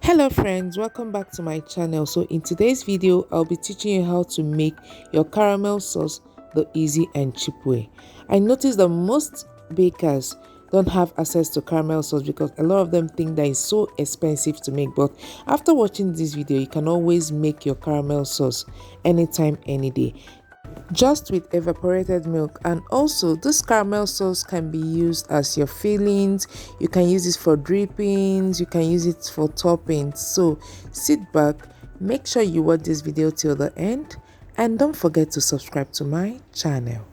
Hello friends, welcome back to my channel. So in today's video I'll be teaching you how to make your caramel sauce the easy and cheap way. I noticed that most bakers don't have access to caramel sauce because a lot of them think that it's so expensive to make, but after watching this video you can always make your caramel sauce anytime, any day, just with evaporated milk. And also this caramel sauce can be used as your fillings. You can use it for drippings, you can use it for toppings. So sit back, make sure you watch this video till the end, and don't forget to subscribe to my channel.